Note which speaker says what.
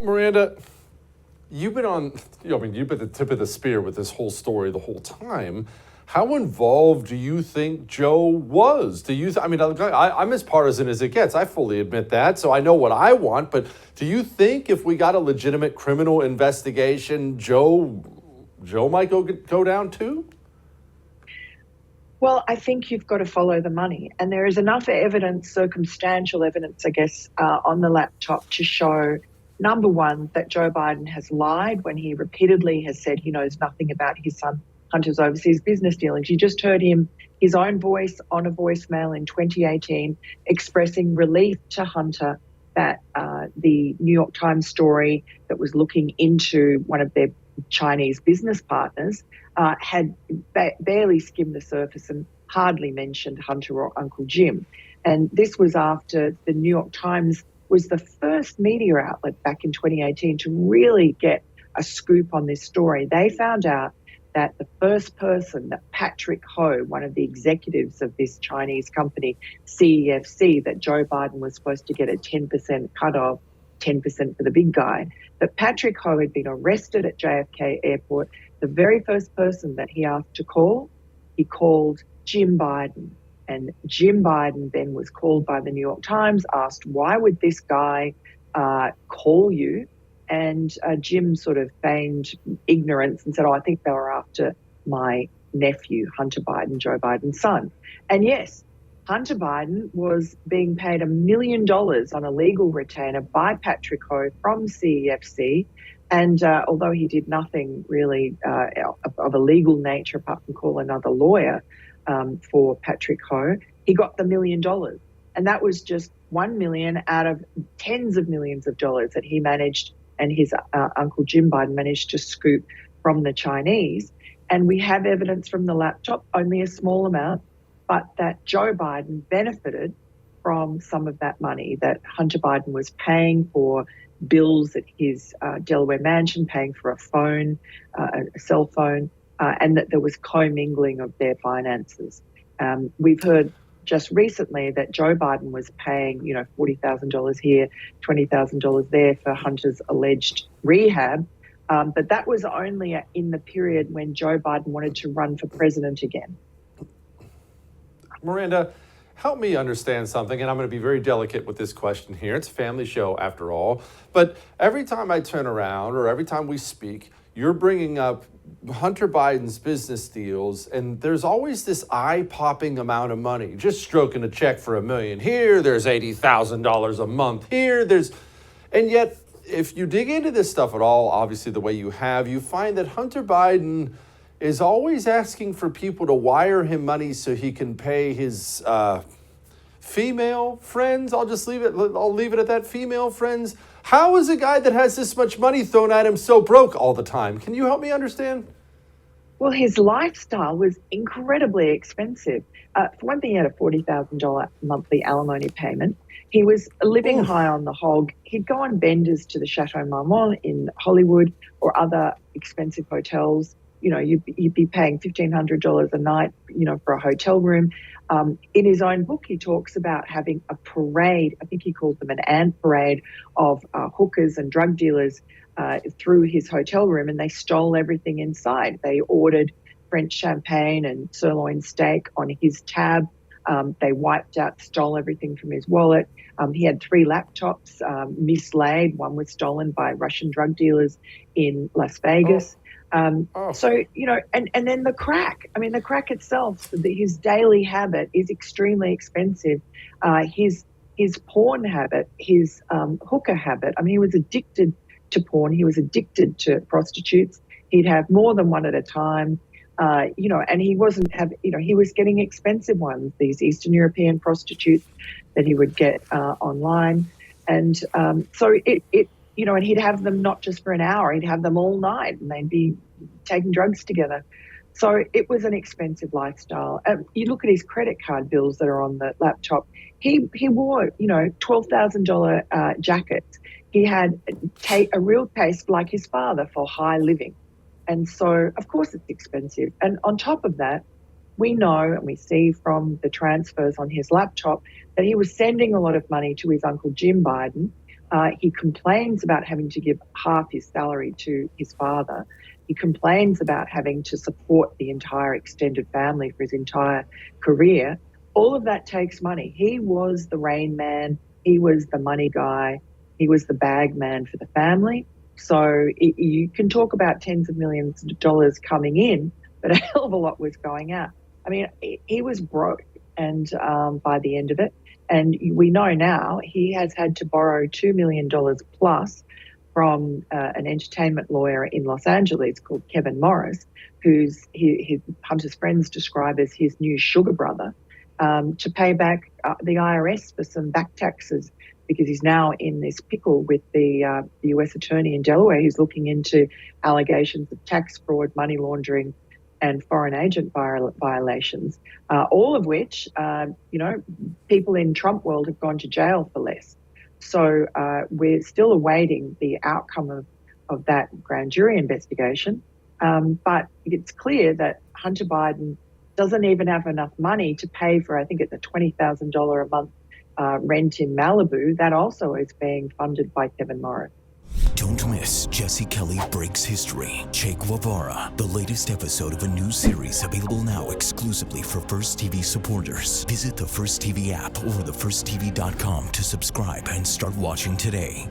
Speaker 1: Miranda, you've been the tip of the spear with this whole story the whole time. How involved do you think Joe was? I'm as partisan as it gets. I fully admit that, so I know what I want. But do you think if we got a legitimate criminal investigation, Joe might go down too?
Speaker 2: Well, I think you've got to follow the money. And there is enough evidence, circumstantial evidence, I guess, on the laptop to show, number one, that Joe Biden has lied when he repeatedly has said he knows nothing about his son Hunter's overseas business dealings. You just heard his own voice on a voicemail in 2018 expressing relief to Hunter that the New York Times story that was looking into one of their Chinese business partners had barely skimmed the surface and hardly mentioned Hunter or Uncle Jim. And this was after the New York Times was the first media outlet back in 2018 to really get a scoop on this story. They found out that the first person, that Patrick Ho, one of the executives of this Chinese company, CEFC, that Joe Biden was supposed to get a 10% cut of, 10% for the big guy, that Patrick Ho had been arrested at JFK Airport. The very first person that he asked to call, he called Jim Biden. And Jim Biden then was called by the New York Times, asked, why would this guy call you? And Jim sort of feigned ignorance and said, I think they were after my nephew, Hunter Biden, Joe Biden's son. And yes, Hunter Biden was being paid $1 million on a legal retainer by Patrick Ho from CEFC. And although he did nothing really of a legal nature apart from call another lawyer for Patrick Ho, he got the $1 million. And that was just $1 million out of tens of millions of dollars that he managed and his Uncle Jim Biden managed to scoop from the Chinese. And we have evidence from the laptop, only a small amount, but that Joe Biden benefited from some of that money, that Hunter Biden was paying for bills at his Delaware mansion, paying for a phone, a cell phone, and that there was commingling of their finances. We've heard just recently that Joe Biden was paying, $40,000 here, $20,000 there for Hunter's alleged rehab. But that was only in the period when Joe Biden wanted to run for president again.
Speaker 1: Miranda, help me understand something, and I'm going to be very delicate with this question here. It's a family show after all. But every time I turn around or every time we speak, you're bringing up Hunter Biden's business deals, and there's always this eye-popping amount of money. Just stroking a check for $1 million here, there's $80,000 a month here, and yet, if you dig into this stuff at all, obviously the way you have, you find that Hunter Biden is always asking for people to wire him money so he can pay his female friends. I'll leave it at that, female friends. How is a guy that has this much money thrown at him so broke all the time? Can you help me understand?
Speaker 2: Well, his lifestyle was incredibly expensive. For one thing, he had a $40,000 monthly alimony payment. He was living high on the hog. He'd go on benders to the Chateau Marmont in Hollywood or other expensive hotels. You'd be paying $1,500 a night, for a hotel room. In his own book, he talks about having a parade. I think he called them an ant parade of hookers and drug dealers through his hotel room, and they stole everything inside. They ordered French champagne and sirloin steak on his tab. They stole everything from his wallet. He had 3 laptops mislaid. One was stolen by Russian drug dealers in Las Vegas. So, and then the crack. I mean, the crack itself, his daily habit is extremely expensive. His porn habit, his hooker habit. I mean, he was addicted to porn. He was addicted to prostitutes. He'd have more than one at a time. And he he was getting expensive ones, these Eastern European prostitutes that he would get online. And so and he'd have them not just for an hour, he'd have them all night, and they'd be taking drugs together. So it was an expensive lifestyle. You look at his credit card bills that are on the laptop. He wore, $12,000 jackets. He had a real taste, like his father, for high living. And so, of course, it's expensive. And on top of that, we know and we see from the transfers on his laptop that he was sending a lot of money to his Uncle Jim Biden He complains about having to give half his salary to his father. He complains about having to support the entire extended family for his entire career. All of that takes money. He was the rain man. He was the money guy. He was the bag man for the family. So you can talk about tens of millions of dollars coming in, but a hell of a lot was going out. I mean, he was broke, and by the end of it, and we know now he has had to borrow $2 million plus from an entertainment lawyer in Los Angeles called Kevin Morris, who's his Hunter's friends describe as his new sugar brother, to pay back the IRS for some back taxes, because he's now in this pickle with the US attorney in Delaware who's looking into allegations of tax fraud, money laundering, and foreign agent violations, all of which, people in Trump world have gone to jail for less. So we're still awaiting the outcome of that grand jury investigation. But it's clear that Hunter Biden doesn't even have enough money to pay for, I think it's a $20,000 a month rent in Malibu. That also is being funded by Kevin Morris.
Speaker 3: Don't miss Jesse Kelly Breaks History, Che Guevara, the latest episode of a new series available now exclusively for First TV supporters. Visit the First TV app or thefirsttv.com to subscribe and start watching today.